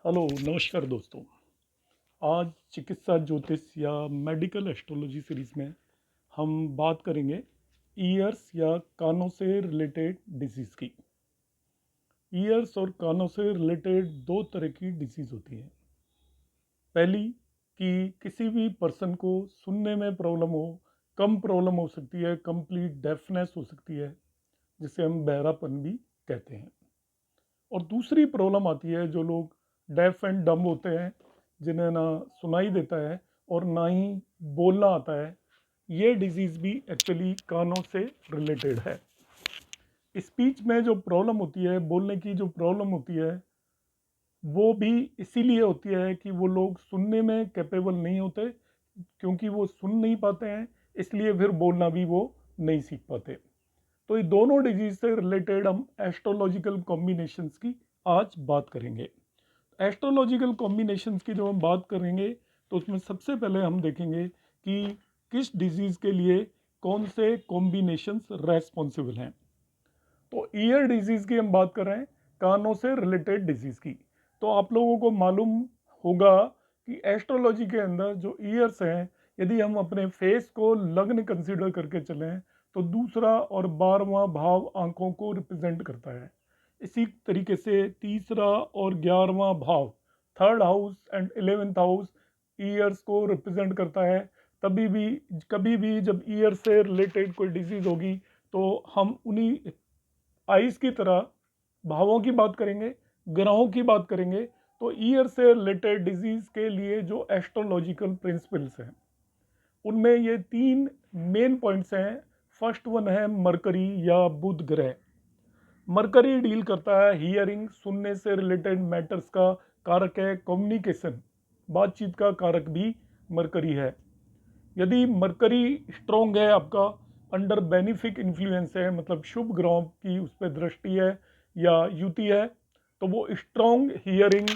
Hello नमस्कार दोस्तों। आज चिकित्सा ज्योतिष या मेडिकल एस्ट्रोलॉजी सीरीज में हम बात करेंगे ईयर्स या कानों से रिलेटेड डिजीज़ की। ईयर्स और कानों से रिलेटेड दो तरह की डिजीज़ होती हैं। पहली कि किसी भी पर्सन को सुनने में प्रॉब्लम हो, कम प्रॉब्लम हो सकती है, कंप्लीट डेफनेस हो सकती है, जिसे हम बहरापन भी कहते हैं। और दूसरी प्रॉब्लम आती है जो लोग डेफ एंड डम्ब होते हैं, जिन्हें ना सुनाई देता है और ना ही बोलना आता है। ये डिजीज़ भी एक्चुअली कानों से रिलेटेड है। स्पीच में जो प्रॉब्लम होती है, बोलने की जो प्रॉब्लम होती है, वो भी इसीलिए होती है कि वो लोग सुनने में कैपेबल नहीं होते, क्योंकि वो सुन नहीं पाते हैं, इसलिए फिर बोलना भी वो नहीं सीख पाते। तो ये दोनों डिजीज से रिलेटेड हम एस्ट्रोलॉजिकल कॉम्बिनेशंस की आज बात करेंगे। एस्ट्रोलॉजिकल कॉम्बिनेशंस की जब हम बात करेंगे तो उसमें सबसे पहले हम देखेंगे कि किस डिजीज़ के लिए कौन से कॉम्बिनेशंस रेस्पॉन्सिबल हैं। तो ईयर डिजीज़ की हम बात कर रहे हैं, कानों से रिलेटेड डिजीज़ की। तो आप लोगों को मालूम होगा कि एस्ट्रोलॉजी के अंदर जो ईयर्स हैं, यदि हम अपने फेस को लग्न कंसिडर करके चलें तो दूसरा और 12वां भाव आंखों को रिप्रेजेंट करता है। इसी तरीके से तीसरा और 11वां भाव, third house and 11th house, years को रिप्रेजेंट करता है। तभी भी कभी भी जब ईयर से रिलेटेड कोई डिजीज़ होगी तो हम उन्हीं आइस की तरह भावों की बात करेंगे, ग्रहों की बात करेंगे। तो ईयर से रिलेटेड डिजीज के लिए जो एस्ट्रोलॉजिकल प्रिंसिपल्स हैं, उनमें ये तीन मेन पॉइंट्स हैं। फर्स्ट वन है मरकरी या बुध ग्रह। मरकरी डील करता है हियरिंग, सुनने से रिलेटेड मैटर्स का कारक है। कम्युनिकेशन, बातचीत का कारक भी मरकरी है। यदि मरकरी स्ट्रोंग है, आपका अंडर बेनिफिक इन्फ्लुएंस है, मतलब शुभ ग्रहों की उस पर दृष्टि है या युति है, तो वो स्ट्रोंग हियरिंग,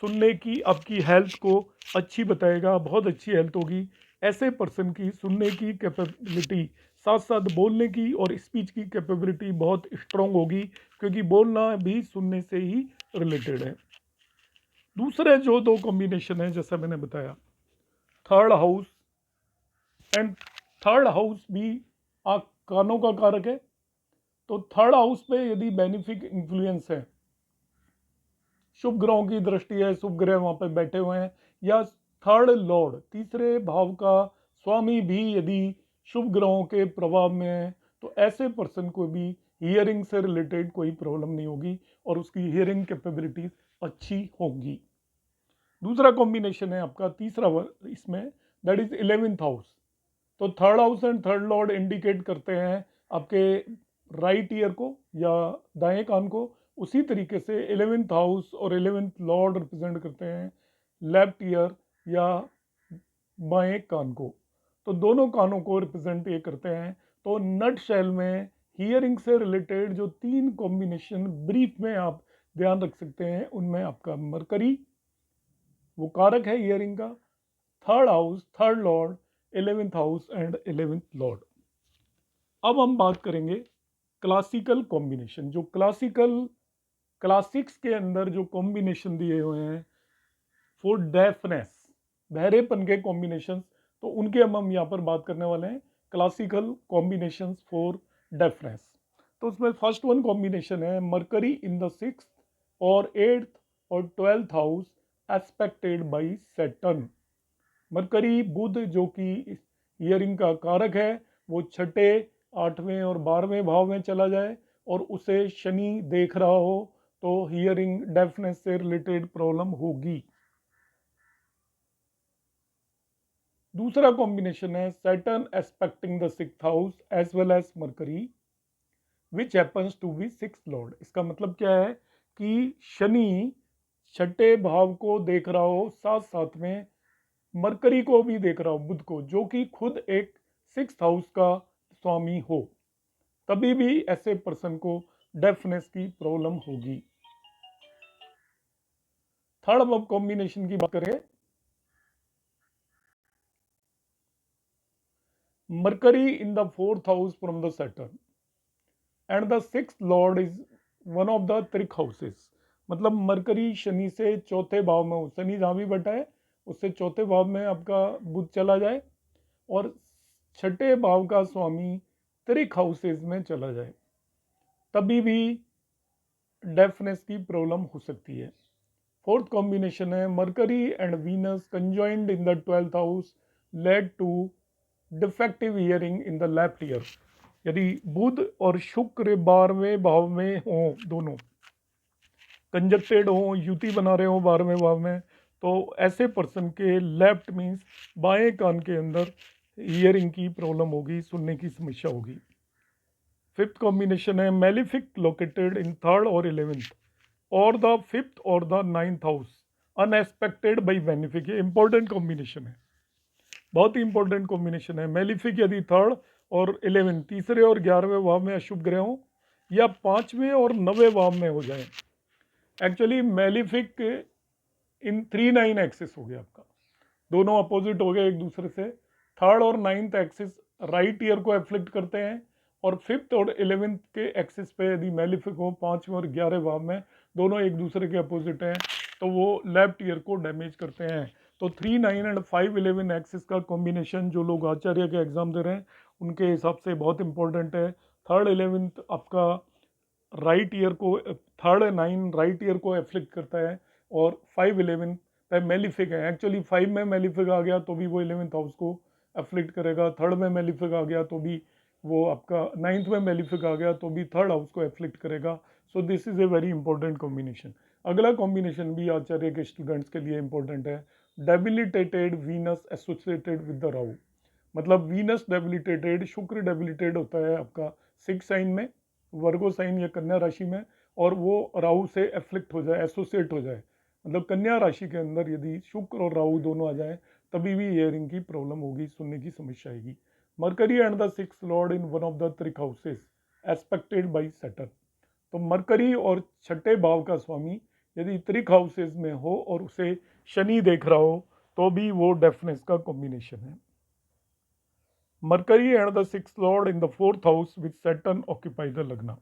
सुनने की आपकी हेल्थ को अच्छी बताएगा, बहुत अच्छी हेल्थ होगी। ऐसे पर्सन की सुनने की कैपेबिलिटी साथ साथ बोलने की और स्पीच की कैपेबिलिटी बहुत स्ट्रोंग होगी, क्योंकि बोलना भी सुनने से ही रिलेटेड है। दूसरे जो दो कॉम्बिनेशन है, जैसा मैंने बताया, third house and third house भी कानों का कारक है। तो थर्ड हाउस पे यदि बेनिफिक इन्फ्लुएंस है, शुभ ग्रहों की दृष्टि है, शुभ ग्रह वहां पे बैठे हुए हैं, या थर्ड लॉर्ड, तीसरे भाव का स्वामी भी यदि शुभ ग्रहों के प्रभाव में है, तो ऐसे पर्सन को भी हियरिंग से रिलेटेड कोई प्रॉब्लम नहीं होगी और उसकी हियरिंग कैपेबिलिटीज अच्छी होंगी। दूसरा कॉम्बिनेशन है आपका तीसरा इसमें, दैट इज 11th हाउस। तो third house and third Lord indicate करते हैं आपके राइट ईयर को या दाएं कान को। उसी तरीके से 11th हाउस और 11th लॉर्ड रिप्रेजेंट करते हैं लेफ्ट ईयर या बाएं कान को। तो दोनों कानों को रिप्रेजेंट ये करते हैं। तो नट शेल में हियरिंग से रिलेटेड जो तीन कॉम्बिनेशन ब्रीफ में आप ध्यान रख सकते हैं, उनमें आपका मरकरी, वो कारक है हियरिंग का, third house, third Lord, 11th house and 11th Lord. अब हम बात करेंगे क्लासिकल कॉम्बिनेशन। जो क्लासिक्स के अंदर जो कॉम्बिनेशन दिए हुए हैं फॉर डेफनेस, बहरेपन के कॉम्बिनेशन, तो उनके हम यहाँ पर बात करने वाले हैं, क्लासिकल कॉम्बिनेशन फॉर डेफनेस। तो उसमें फर्स्ट वन कॉम्बिनेशन है मरकरी इन द 6th और 8th और 12th house aspected by Saturn. Mercury बुध जो कि हियरिंग का कारक है, वो छठे, 8वें और 12वें भाव में चला जाए और उसे शनि देख रहा हो, तो हियरिंग डेफनेस से रिलेटेड प्रॉब्लम होगी। दूसरा कॉम्बिनेशन है Saturn aspecting the 6th house as well as Mercury which happens to be 6th lord. इसका मतलब क्या है कि शनि छठे भाव को देख रहा हो, साथ साथ में मरकरी को भी देख रहा हो, बुध को, जो कि खुद एक 6th हाउस का स्वामी हो, तभी भी ऐसे पर्सन को डेफनेस की प्रॉब्लम होगी। थर्ड अब कॉम्बिनेशन की बात करें, mercury in the 4th house from the Saturn and the 6th Lord is one of the त्रिक हाउसेस। मतलब मरकरी शनि से चौथे भाव में हो, शनि जहाँ भी बैठा है उससे चौथे भाव में आपका बुध चला जाए और छठे भाव का स्वामी त्रिक हाउसेज में चला जाए, तभी भी डेफनेस की प्रॉब्लम हो सकती है। फोर्थ कॉम्बिनेशन है Mercury and Venus conjoined in the 12th house led to defective hearing in the left ear. यदि बुध और शुक्र 12वें भाव में हो, दोनों कंजक्टेड हो, युति बना रहे हो 12वें भाव में, तो ऐसे पर्सन के लेफ्ट मीन्स बाएं कान के अंदर हियरिंग की प्रॉब्लम होगी, सुनने की समस्या होगी। फिफ्थ कॉम्बिनेशन है मेलिफिक लोकेटेड इन थर्ड और 11th और द फिफ्थ और the 9th house unexpected by benefic. ये इंपॉर्टेंट कॉम्बिनेशन है, बहुत ही इंपॉर्टेंट कॉम्बिनेशन है। मेलिफिक यदि थर्ड और 11 तीसरे और 11वें भाव में अशुभ ग्रह हो या 5वें और 9वें भाव में हो जाए। एक्चुअली मेलिफिक इन 3-9 एक्सिस हो गया आपका, दोनों अपोजिट हो गए एक दूसरे से। थर्ड और 9th एक्सिस राइट ईयर को एफ्लिक्ट करते हैं और फिफ्थ और 11th के एक्सिस पे यदि मेलिफिक हो 5वें और 11वें भाव में, दोनों एक दूसरे के अपोजिट हैं, तो वो लेफ्ट ईयर को डैमेज करते हैं। तो 3, 9 एंड 5, 11 एक्सिस का कॉम्बिनेशन जो लोग आचार्य के एग्जाम दे रहे हैं उनके हिसाब से बहुत इंपॉर्टेंट है। थर्ड 11th आपका राइट ईयर को, थर्ड 9 राइट ईयर को एफ्लिक्ट करता है और 5, 11 पे मेलिफिक है। एक्चुअली 5 में मेलिफिक आ गया तो भी वो 11th हाउस को एफ्लिक्ट करेगा, थर्ड में मेलिफिक आ गया तो भी वो आपका 9th में मेलिफिक आ गया तो भी थर्ड हाउस को एफ्लिक्ट करेगा। So this is a very important combination. अगला कॉम्बिनेशन भी आचार्य के स्टूडेंट्स के लिए इंपॉर्टेंट है, debilitated Venus associated with the Rahu. मतलब वीनस डेबिलिटेटेड, शुक्र डेबिलिटेड होता है आपका 6 साइन में, वर्गो साइन या कन्या राशि में, और वो राहु से एफ्लिक्ट हो जाए, एसोसिएट हो जाए, मतलब कन्या राशि के अंदर यदि शुक्र और राहु दोनों आ जाए तभी भी हियरिंग की प्रॉब्लम होगी, सुनने की समस्या आएगी। Mercury and the 6th Lord in one of the त्रिक हाउसेस एस्पेक्टेड बाई सैटर्न। तो मरकरी और छठे भाव का स्वामी यदि त्रिक हाउसेस में हो और उसे शनि देख रहा हो तो भी वो डेफनेस का कॉम्बिनेशन है। Mercury and the 6th Lord in the 4th house with Saturn occupy the लग्न।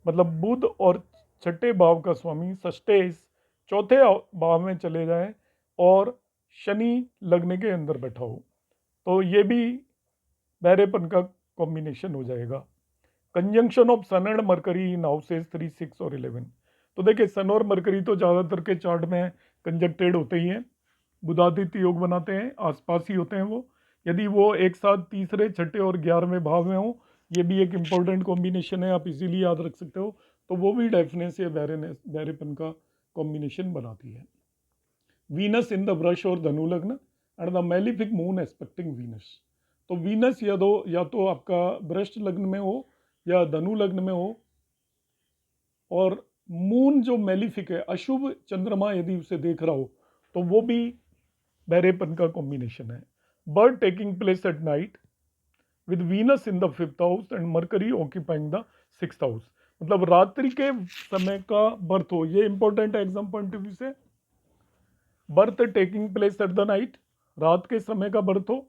मतलब बुध और छठे भाव का स्वामी षष्ठेश चौथे भाव में चले जाए और शनि लगने के अंदर बैठा हो, तो ये भी बहरेपन का कॉम्बिनेशन हो जाएगा। Conjunction of sun and Mercury in houses 3, 6 और 11। तो देखिए सन और मरकरी तो ज़्यादातर के चार्ट में कंजक्टेड होते ही हैं, बुधादित्य योग बनाते हैं, आसपास ही होते हैं वो। यदि वो एक साथ तीसरे, छठे और 11वें भाव में हो, ये भी एक इम्पोर्टेंट कॉम्बिनेशन है, आप इजीली याद रख सकते हो, तो वो भी डेफनेस या बहरेपन का कॉम्बिनेशन बनाती है। वीनस इन द वृष और धनु लग्न and the malefic moon expecting Venus. तो वीनस या तो आपका वृष लग्न में हो या धनु लग्न में हो, और मून जो मेलिफिक है, अशुभ चंद्रमा यदि उसे देख रहा हो, तो वो भी बहरेपन का कॉम्बिनेशन है। Birth taking place at night with Venus in the 5th house and mercury occupying the 6th house. मतलब रात्रि के समय का बर्थ हो, ये इंपॉर्टेंट है एग्जाम पॉइंट ऑफ व्यू से। Birth taking place at the night, रात के समय का बर्थ हो,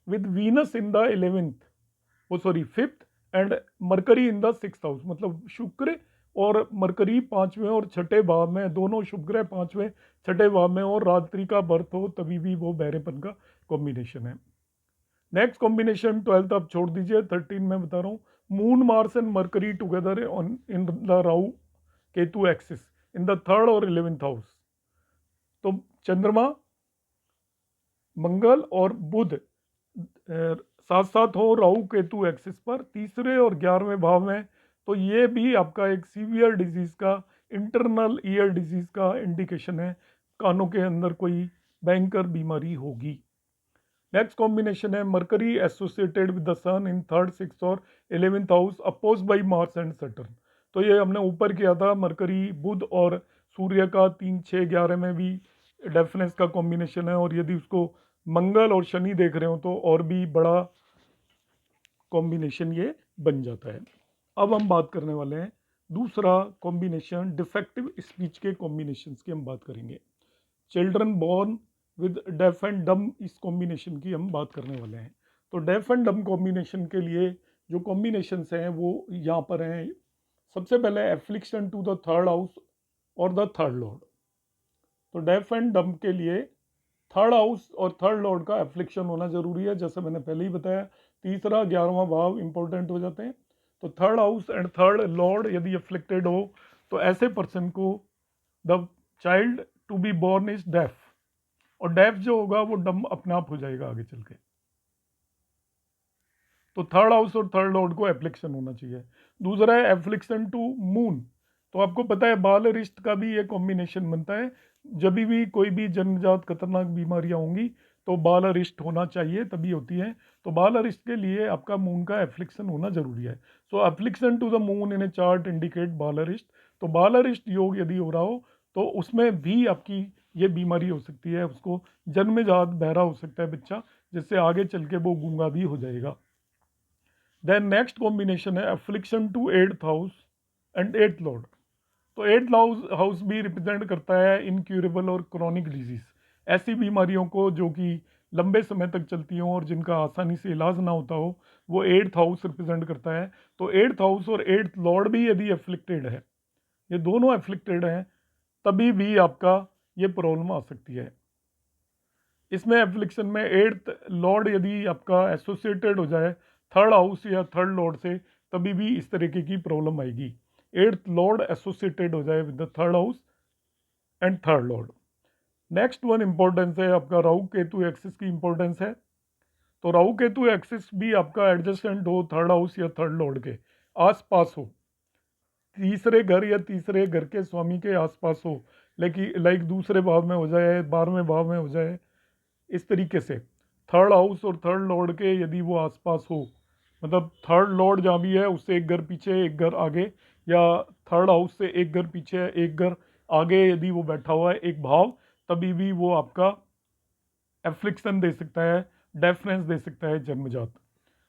with Venus in the 5th and Mercury in the 6th house. मतलब शुक्र और मरकरी 5वें और छठे भाव में, दोनों शुभ ग्रह 5वें छठे भाव में और रात्रि का बर्थ हो, तभी भी वो बहरेपन का कॉम्बिनेशन है। नेक्स्ट कॉम्बिनेशन 12th आप छोड़ दीजिए, 13 में बता रहा हूँ। Moon Mars and mercury together in the Rahu Ketu axis in the 3rd और 11th हाउस। तो चंद्रमा, मंगल और बुध साथ साथ हो राहु केतु एक्सिस पर तीसरे और 11वें भाव में, तो ये भी आपका एक सीवियर डिजीज का, इंटरनल ईयर डिजीज का इंडिकेशन है, कानों के अंदर कोई भयंकर बीमारी होगी। नेक्स्ट कॉम्बिनेशन है Mercury associated with the sun in 3rd, 6th और 11th house oppose by Mars and Saturn. तो ये हमने ऊपर किया था, मरकरी बुध और सूर्य का 3, 6, 11 में भी डेफनेस का कॉम्बिनेशन है, और यदि उसको मंगल और शनि देख रहे हो तो और भी बड़ा कॉम्बिनेशन ये बन जाता है। अब हम बात करने वाले हैं दूसरा कॉम्बिनेशन, डिफेक्टिव स्पीच के कॉम्बिनेशंस की हम बात करेंगे। Children born with def and डम, इस कॉम्बिनेशन की हम बात करने वाले हैं। तो डेफ एंड डम कॉम्बिनेशन के लिए जो कॉम्बिनेशंस हैं वो यहाँ पर हैं। सबसे पहले affliction to the 3rd house और द थर्ड लॉर्ड। तो डेफ एंड डम के लिए थर्ड हाउस और थर्ड लॉर्ड का एफ्लिक्शन होना जरूरी है, जैसे मैंने पहले ही बताया। तीसरा 11वां भाव इंपॉर्टेंट हो जाते हैं। तो third house and third lord यदि एफ्लिक्टेड हो तो ऐसे पर्सन को the child to be born is deaf, और डेफ जो होगा वो डम अपने आप हो जाएगा आगे चल के। तो थर्ड हाउस और थर्ड लॉर्ड को एफ्लिक्शन होना चाहिए। दूसरा है एफ्लिक्शन टू मून। तो आपको पता है बाल अरिष्ट का भी ये कॉम्बिनेशन बनता है। जब भी कोई भी जन्मजात खतरनाक बीमारियां होंगी तो बाल अरिष्ट होना चाहिए, तभी होती है। तो बाल अरिष्ट के लिए आपका मून का एफ्लिक्शन होना जरूरी है। So affliction to the moon in a chart indicate बाल अरिष्ट। तो बाल अरिष्ट योग यदि हो रहा हो तो उसमें भी आपकी ये बीमारी हो सकती है, उसको जन्मजात बहरा हो सकता है बच्चा, जिससे आगे चल के वो गूंगा भी हो जाएगा। देन नेक्स्ट कॉम्बिनेशन है affliction to eighth house and eighth lord. तो एट्थ हाउस भी रिप्रेजेंट करता है इनक्यूरेबल और क्रॉनिक डिजीज, ऐसी बीमारियों को जो कि लंबे समय तक चलती हों और जिनका आसानी से इलाज ना होता हो, वो एट्थ हाउस रिप्रेजेंट करता है। तो एट्थ हाउस और एट्थ लॉर्ड भी यदि एफ्लिक्टेड है, ये दोनों एफ्लिक्टेड हैं, तभी भी आपका ये प्रॉब्लम आ सकती है। इसमें एफ्लिक्शन में एट्थ लॉर्ड यदि आपका एसोसिएटेड हो जाए थर्ड हाउस या थर्ड लॉर्ड से, तभी भी इस तरीके की प्रॉब्लम आएगी। एट्थ लॉर्ड एसोसिएटेड हो जाए with the third house and third Lord. Next one importance है आपका राहु केतु एक्सिस की इंपॉर्टेंस है। तो राहु केतु एक्सिस भी आपका एडजस्टेंट हो थर्ड हाउस या थर्ड लॉर्ड के आसपास हो, तीसरे घर या तीसरे घर के स्वामी के आसपास हो, लेकिन लाइक दूसरे भाव में हो जाए, 12वें भाव में हो जाए, इस तरीके से थर्ड हाउस और थर्ड लॉर्ड के यदि वो आसपास हो, मतलब थर्ड लॉर्ड जहाँ भी है उससे एक घर पीछे एक घर आगे, या थर्ड हाउस से एक घर पीछे एक घर आगे यदि वो बैठा हुआ है एक भाव, तभी भी वो आपका एफ्लिक्शन दे सकता है, डेफनेस दे सकता है जन्मजात।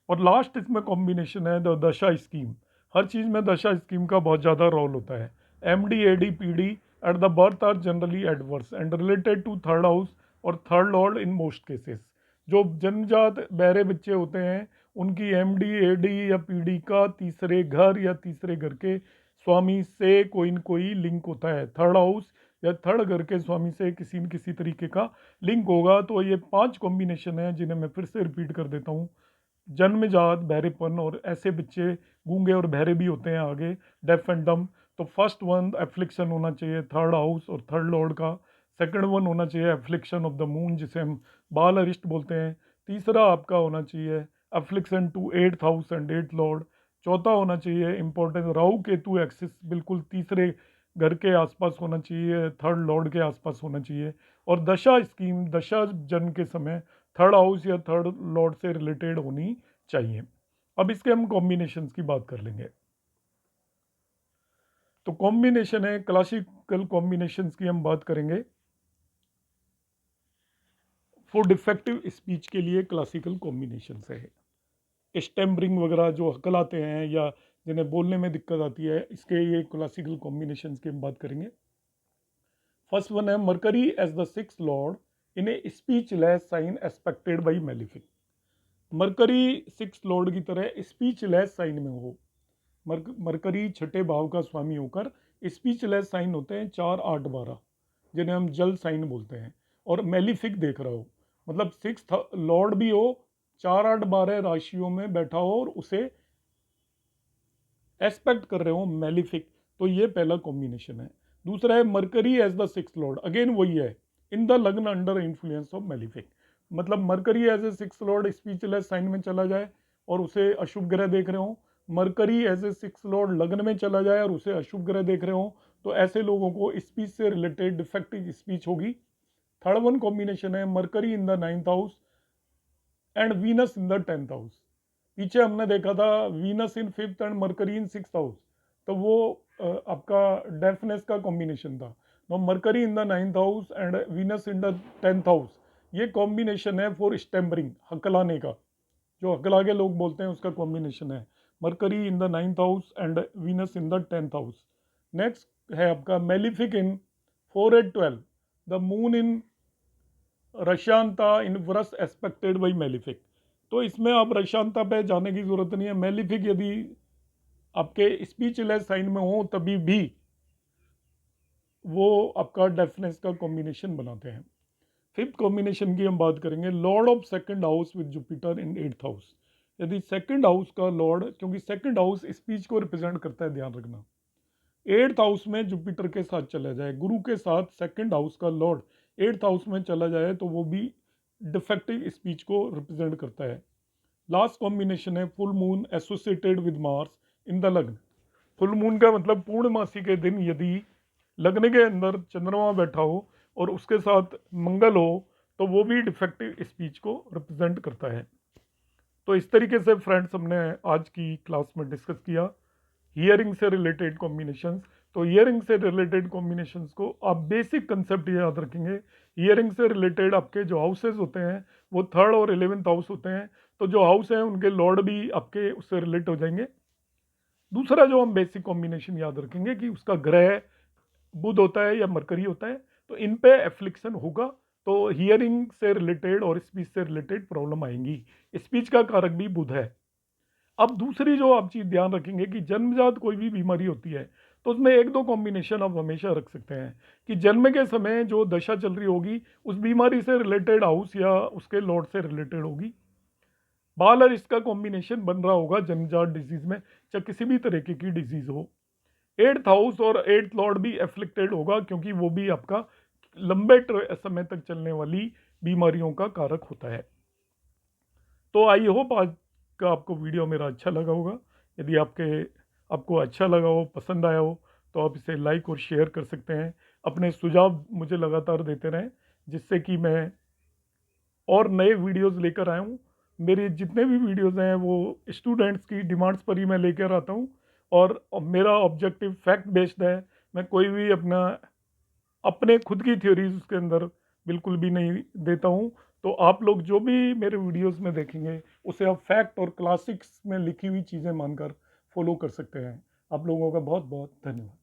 और लास्ट इसमें कॉम्बिनेशन है द दशा स्कीम। हर चीज़ में दशा स्कीम का बहुत ज़्यादा रोल होता है। M D A D P D at the birth are generally adverse and related to third house और third lord in most cases. जो जन्मजात बहरे बच्चे होते हैं उनकी एम डी ए डी या पी डी का तीसरे घर या तीसरे घर के स्वामी से कोई न कोई लिंक होता है। थर्ड हाउस या थर्ड घर के स्वामी से किसी न किसी तरीके का लिंक होगा। तो ये 5 कॉम्बिनेशन है जिन्हें मैं फिर से रिपीट कर देता हूँ। जन्मजात बहरेपन, और ऐसे बच्चे गूंगे और बहरे भी होते हैं आगे, डेफ एंड डम। तो फर्स्ट वन एफ्लिक्शन होना चाहिए थर्ड हाउस और थर्ड लॉर्ड का। सेकंड वन होना चाहिए एफ्लिक्शन ऑफ द मून, जिसे हम बाल अरिष्ट बोलते हैं। तीसरा आपका होना चाहिए affliction to eighth house and eighth lord. चौथा होना चाहिए इंपॉर्टेंट राहु केतु एक्सिस बिल्कुल तीसरे घर के आसपास होना चाहिए, थर्ड लॉर्ड के आसपास होना चाहिए। और दशा स्कीम, दशा जन्म के समय थर्ड हाउस या थर्ड लॉर्ड से रिलेटेड होनी चाहिए। अब इसके हम कॉम्बिनेशंस की बात कर लेंगे। तो कॉम्बिनेशन है क्लासिकल कॉम्बिनेशंस की हम बात करेंगे। फॉर डिफेक्टिव स्पीच के लिए क्लासिकल कॉम्बिनेशंस है। स्टैमरिंग वगैरह जो हकलाते हैं या जिन्हें बोलने में दिक्कत आती है, इसके ये क्लासिकल कॉम्बिनेशंस की हम बात करेंगे। फर्स्ट वन है Mercury as the six lord in a speechless sign expected by malefic. Mercury six lord की तरह स्पीच लेस साइन में हो। मरकरी छठे भाव का स्वामी होकर स्पीच लेस साइन होते हैं 4, 8, 12, जिन्हें हम जल साइन बोलते हैं। और मेलिफिक देख रहा हो, मतलब सिक्स लॉर्ड भी हो, 4, 8, 12 राशियों में बैठा हो और उसे एक्सपेक्ट कर रहे हो मेलिफिक, तो ये पहला कॉम्बिनेशन है। दूसरा है Mercury as the six lord, again वही है, in the lagna under influence of malefic. मतलब Mercury as a six lord speechless sign में चला जाए और उसे अशुभ ग्रह देख रहे हो, Mercury as a six lord लग्न में चला जाए और उसे अशुभ ग्रह देख रहे हो, तो ऐसे लोगों को स्पीच से रिलेटेड डिफेक्टिव स्पीच होगी। थर्ड वन कॉम्बिनेशन है Mercury in the 9th house and Venus in the 10th house. पीछे हमने देखा था Venus in 5th and Mercury in 6th house, तो वो आपका डेफनेस का कॉम्बिनेशन था। No Mercury in the 9th house and Venus in the 10th house, ये कॉम्बिनेशन है फॉर स्टैम्बरिंग, हकलाने का, जो हकला के लोग बोलते हैं उसका कॉम्बिनेशन है Mercury in the 9th house and Venus in the 10th house. Next है आपका malefic in 4, 8, 12, the moon in रशांता in worse expected by malefic. तो इसमें आप रशांता पे जाने की जरूरत नहीं है। मेलिफिक यदि आपके स्पीचलेस साइन में हो तभी भी वो आपका डेफनेस का कॉम्बिनेशन बनाते हैं। फिफ्थ कॉम्बिनेशन की हम बात करेंगे, Lord of second house with Jupiter in eighth house. यदि सेकंड हाउस का लॉर्ड, क्योंकि सेकंड हाउस स्पीच को रिप्रेजेंट करता है, ध्यान रखना, एट्थ हाउस में जुपिटर के साथ चला जाए, गुरु के साथ सेकंड हाउस का लॉर्ड एट्थ हाउस में चला जाए तो वो भी डिफेक्टिव स्पीच को रिप्रेजेंट करता है। लास्ट कॉम्बिनेशन है full moon associated with Mars in the लग्न। फुल मून का मतलब पूर्णमासी के दिन यदि लग्न के अंदर चंद्रमा बैठा हो और उसके साथ मंगल हो तो वो भी डिफेक्टिव स्पीच को रिप्रेजेंट करता है। तो इस तरीके से फ्रेंड्स हमने आज की क्लास में डिस्कस किया हियरिंग से रिलेटेड कॉम्बिनेशंस। तो हियरिंग से रिलेटेड कॉम्बिनेशंस को आप बेसिक कंसेप्ट याद रखेंगे। हियरिंग से रिलेटेड आपके जो हाउसेज होते हैं वो थर्ड और 11th हाउस होते हैं, तो जो हाउस हैं उनके लॉर्ड भी आपके उससे रिलेट हो जाएंगे। दूसरा जो हम बेसिक कॉम्बिनेशन याद रखेंगे कि उसका ग्रह बुध होता है या मरकरी होता है, तो इन पे एफ्लिक्शन होगा, तो हियरिंग से रिलेटेड और स्पीच से रिलेटेड प्रॉब्लम आएंगी। स्पीच का कारक भी बुध है। अब दूसरी जो आप चीज़ ध्यान रखेंगे कि जन्मजात कोई भी बीमारी होती है तो उसमें एक दो कॉम्बिनेशन आप हमेशा रख सकते हैं कि जन्म के समय जो दशा चल रही होगी उस बीमारी से रिलेटेड हाउस या उसके लॉर्ड से रिलेटेड होगी। बाल और इसका कॉम्बिनेशन बन रहा होगा जन्मजात डिजीज में, चाहे किसी भी तरीके की डिजीज हो। एट्थ हाउस और एट्थ लॉर्ड भी एफ्लिक्टेड होगा क्योंकि वो भी आपका लंबे समय तक चलने वाली बीमारियों का कारक होता है। तो आई होप आज का आपको वीडियो मेरा अच्छा लगा होगा। यदि आपको अच्छा लगा हो, पसंद आया हो, तो आप इसे लाइक और शेयर कर सकते हैं। अपने सुझाव मुझे लगातार देते रहें जिससे कि मैं और नए वीडियोस लेकर आया हूँ। मेरे जितने भी वीडियोस हैं वो स्टूडेंट्स की डिमांड्स पर ही मैं लेकर आता हूँ और मेरा ऑब्जेक्टिव फैक्ट बेस्ड है। मैं कोई भी अपने खुद की थ्योरीज उसके अंदर बिल्कुल भी नहीं देता हूँ। तो आप लोग जो भी मेरे वीडियोस में देखेंगे उसे आप फैक्ट और क्लासिक्स में लिखी हुई चीज़ें मानकर फॉलो कर सकते हैं। आप लोगों का बहुत बहुत धन्यवाद।